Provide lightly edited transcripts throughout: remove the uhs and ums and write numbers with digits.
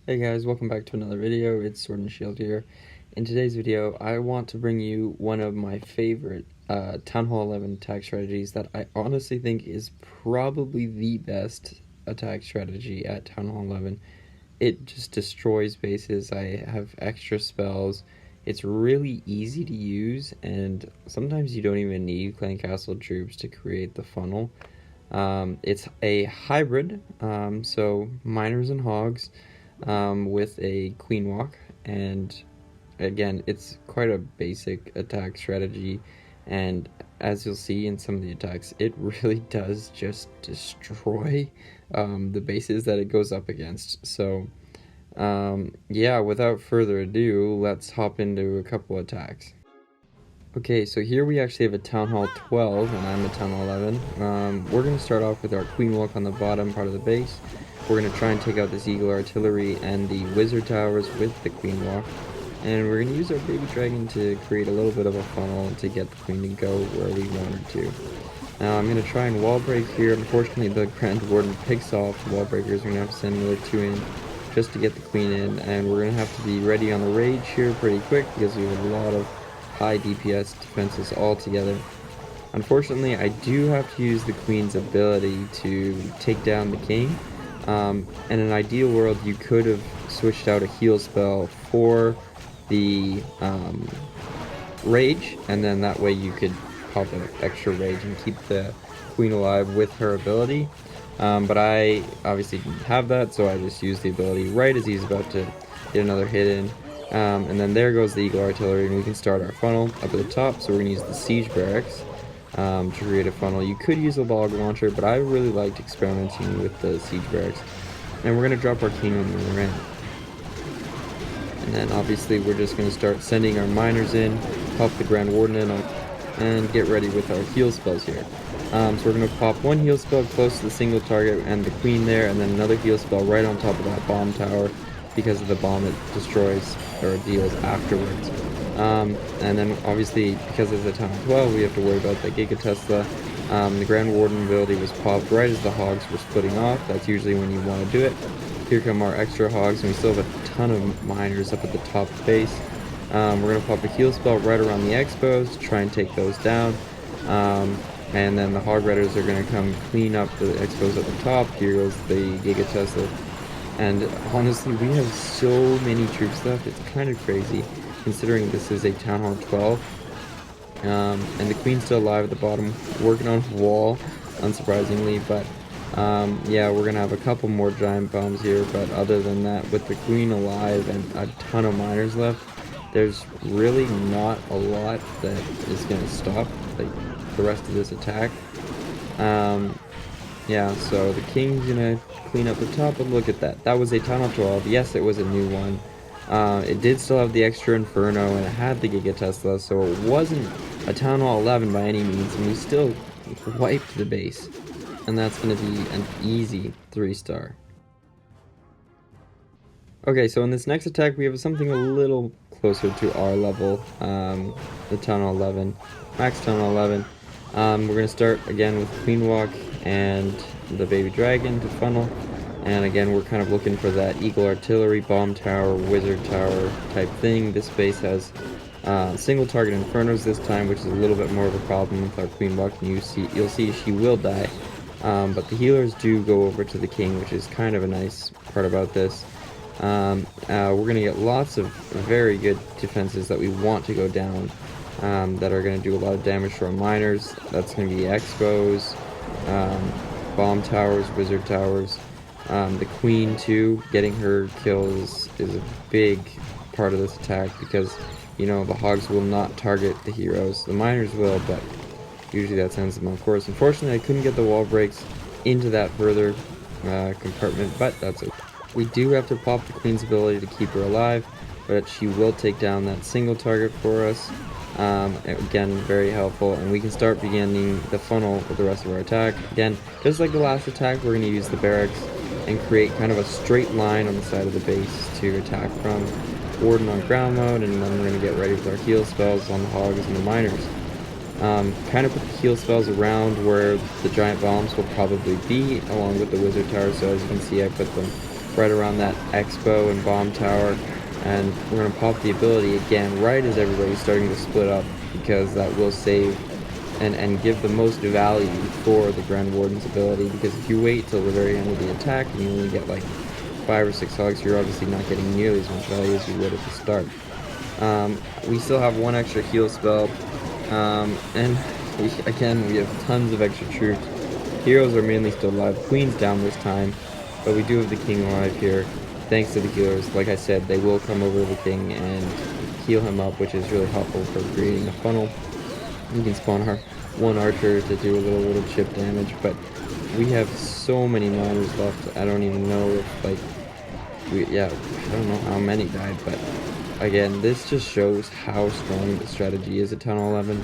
Hey guys, welcome back to another video. It's Sword and Shield here. In today's video, I want to bring you one of my favorite Town Hall 11 attack strategies that I honestly think is probably the best attack strategy at Town Hall 11. It just destroys bases. I have extra spells. It's really easy to use, and sometimes you don't even need Clan Castle troops to create the funnel. It's a hybrid, so miners and hogs. With a queen walk, and again, it's quite a basic attack strategy, and as you'll see in some of the attacks, it really does just destroy the bases that it goes up against. So yeah, without further ado, let's hop into a couple attacks. Okay, so here we actually have a Town Hall 12, and I'm a Town Hall 11. We're going to start off with our Queen Walk on the bottom part of the base. We're going to try and take out this Eagle Artillery and the Wizard Towers with the Queen Walk. And we're going to use our Baby Dragon to create a little bit of a funnel to get the Queen to go where we want her to. Now I'm going to try and wall break here. Unfortunately, the Grand Warden picks off the wall breakers. We're going to have to send another 2 in just to get the Queen in. And we're going to have to be ready on the Rage here pretty quick because we have a lot of high DPS defenses all together. Unfortunately, I do have to use the Queen's ability to take down the King. In an ideal world, you could have switched out a heal spell for the Rage, and then that way you could pop an extra Rage and keep the Queen alive with her ability. But I obviously didn't have that, so I just used the ability right as he's about to get another hit in. And then there goes the Eagle Artillery, and we can start our funnel up at the top. So we're going to use the Siege Barracks to create a funnel. You could use a log launcher, but I really liked experimenting with the Siege Barracks. And we're going to drop our King on the other end. And then obviously we're just going to start sending our miners in, pop the Grand Warden in, and get ready with our heal spells here. So we're going to pop one heal spell close to the single target and the Queen there, and then another heal spell right on top of that bomb tower, because of the bomb it destroys or deals afterwards. And then obviously, because it's a Town 12, we have to worry about the Giga Tesla. The Grand Warden ability was popped right as the hogs were splitting off. That's usually when you want to do it. Here come our extra hogs, and we still have a ton of miners up at the top of the base. We're going to pop a heal spell right around the Expos to try and take those down. And then the Hog Riders are going to come clean up the Expos at the top. Here goes the Giga Tesla. And honestly, we have so many troops left, it's kind of crazy, considering this is a Town Hall 12. And the Queen's still alive at the bottom, working on wall, unsurprisingly, but yeah, we're going to have a couple more giant bombs here, but other than that, with the Queen alive and a ton of miners left, there's really not a lot that is going to stop the rest of this attack. Yeah, so the King's gonna clean up the top, but look at that. That was a Town Hall 12. Yes, it was a new one. It did still have the extra Inferno, and it had the Giga Tesla, so it wasn't a Town Hall 11 by any means, and we still wiped the base. And that's gonna be an easy 3-star. Okay, so in this next attack, we have something a little closer to our level, the Town Hall 11, max Town Hall 11. We're gonna start again with Queen Walk and the Baby Dragon to funnel, and again we're kind of looking for that Eagle Artillery, Bomb Tower, Wizard Tower type thing. This base has single target Infernos this time, which is a little bit more of a problem with our Queen Walk, and you'll see she will die, but the healers do go over to the King, which is kind of a nice part about this. We're gonna get lots of very good defenses that we want to go down, that are going to do a lot of damage to our miners. That's going to be Expos, Bomb Towers, Wizard Towers. The Queen too, getting her kills is a big part of this attack, because, you know, the hogs will not target the heroes. The miners will, but usually that sends them on course. Unfortunately, I couldn't get the wall breaks into that further compartment, but that's okay. We do have to pop the Queen's ability to keep her alive, but she will take down that single target for us. Again, very helpful, and we can start beginning the funnel with the rest of our attack. Again, just like the last attack, we're going to use the barracks and create kind of a straight line on the side of the base to attack from. Warden on ground mode, and then we're going to get ready with our heal spells on the hogs and the miners. Kind of put the heal spells around where the giant bombs will probably be, along with the Wizard Tower, so as you can see I put them right around that expo and bomb tower, and we're going to pop the ability again right as everybody's starting to split up, because that will save and give the most value for the Grand Warden's ability, because if you wait till the very end of the attack and you only get like 5 or 6 hogs, you're obviously not getting nearly as much value as you would at the start. We still have one extra heal spell, and again, we have tons of extra troops. Heroes are mainly still alive. Queen's down this time, but we do have the king alive here. Thanks to the healers, like I said, they will come over the king and heal him up, which is really helpful for creating a funnel. You can spawn our one archer to do a little chip damage, but we have so many miners left. I don't even know if, like, I don't know how many died, but again, this just shows how strong the strategy is at Town Hall 11.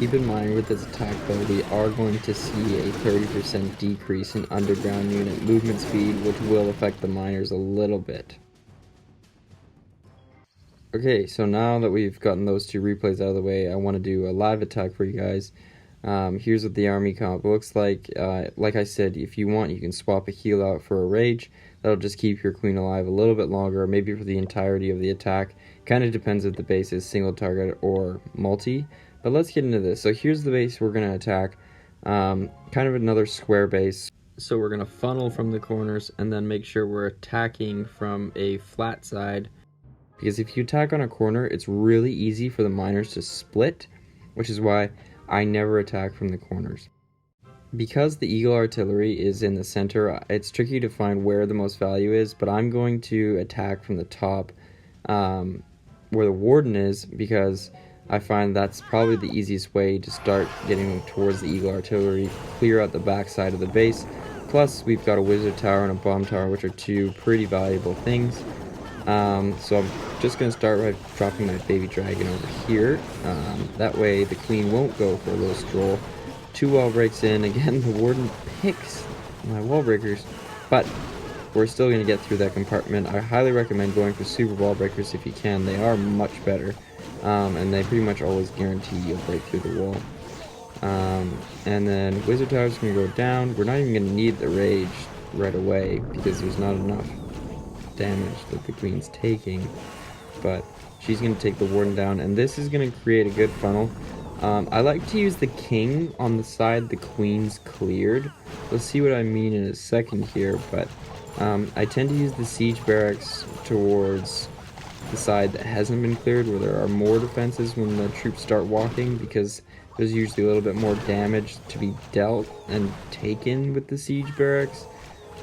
Keep in mind with this attack though, we are going to see a 30% decrease in underground unit movement speed, which will affect the miners a little bit. Okay, so now that we've gotten those two replays out of the way, I want to do a live attack for you guys. Here's what the army comp looks like. Like I said, if you want, you can swap a heal out for a rage. That'll just keep your queen alive a little bit longer, maybe for the entirety of the attack. Kind of depends if the base is single target or multi. But let's get into this. So here's the base we're going to attack. Kind of another square base. So we're going to funnel from the corners and then make sure we're attacking from a flat side. Because if you attack on a corner, it's really easy for the miners to split, which is why I never attack from the corners. Because the Eagle Artillery is in the center, it's tricky to find where the most value is, but I'm going to attack from the top where the Warden is, because I find that's probably the easiest way to start getting towards the Eagle Artillery, clear out the back side of the base. Plus, we've got a Wizard Tower and a Bomb Tower, which are two pretty valuable things. So I'm just going to start by dropping my baby dragon over here. That way the queen won't go for a little stroll. 2 wall breaks in. Again, the warden picks my wall breakers, but we're still going to get through that compartment. I highly recommend going for super wall breakers if you can. They are much better, and they pretty much always guarantee you'll break through the wall. And then Wizard Tower's going to go down. We're not even going to need the rage right away because there's not enough damage that the queen's taking, but she's going to take the warden down, and this is going to create a good funnel. I like to use the king on the side the queen's cleared. Let's see what I mean in a second here, but I tend to use the siege barracks towards the side that hasn't been cleared, where there are more defenses when the troops start walking, because there's usually a little bit more damage to be dealt and taken with the siege barracks.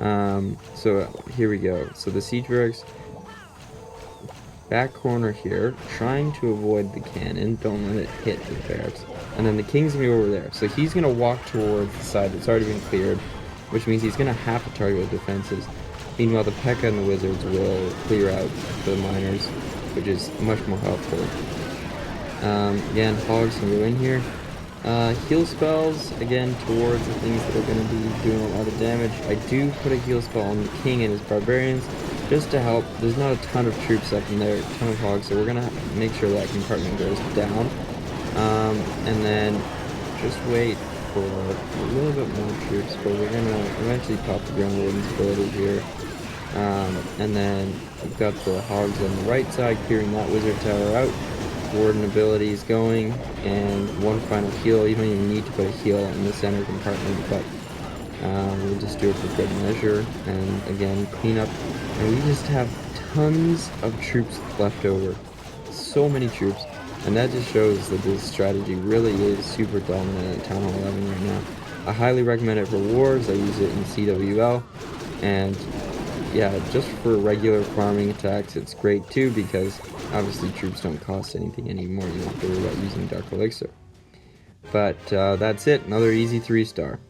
So here we go. So the siege barracks, back corner here, trying to avoid the cannon, don't let it hit the barracks. And then the king's gonna be over there. So he's gonna walk towards the side that's already been cleared, which means he's gonna have to target the defenses. Meanwhile, the P.E.K.K.A. and the wizards will clear out the miners, which is much more helpful. Again, hogs can go in here. Heal spells, again, towards the things that are going to be doing a lot of damage. I do put a heal spell on the king and his barbarians, just to help. There's not a ton of troops up in there, a ton of hogs, so we're going to make sure that compartment goes down. And then just wait for a little bit more troops, but we're going to eventually pop the Grand Warden's ability here. And then we've got the hogs on the right side, clearing that wizard tower out. Warden abilities going, and one final heal. You don't even need to put a heal in the center compartment, but we'll just do it for good measure. And again, clean up, and we just have tons of troops left over. So many troops, and that just shows that this strategy really is super dominant at Town Hall 11 right now. I highly recommend it for wars. I use it in CWL, and yeah, just for regular farming attacks, it's great too, because obviously troops don't cost anything anymore. You don't have to worry about using Dark Elixir. But that's it, another easy 3-star.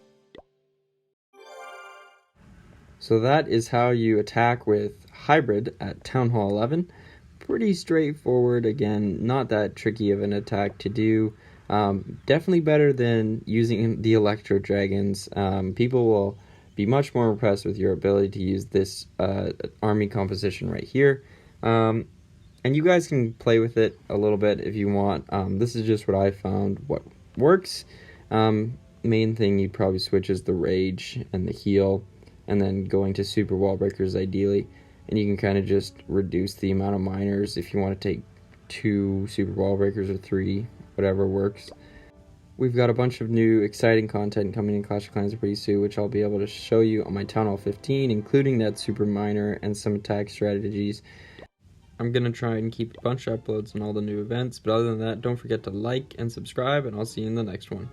So that is how you attack with Hybrid at Town Hall 11. Pretty straightforward, again, not that tricky of an attack to do. Definitely better than using the Electro Dragons. People will be much more impressed with your ability to use this army composition right here. And you guys can play with it a little bit if you want. This is just what I found, what works. Main thing you'd probably switch is the rage and the heal. and then going to super wall breakers ideally. And you can kind of just reduce the amount of miners if you want to take 2 super wall breakers or 3, whatever works. We've got a bunch of new exciting content coming in Clash of Clans pretty soon, which I'll be able to show you on my Town Hall 15, including that super miner and some attack strategies. I'm going to try and keep a bunch of uploads on all the new events, but other than that, don't forget to like and subscribe, and I'll see you in the next one.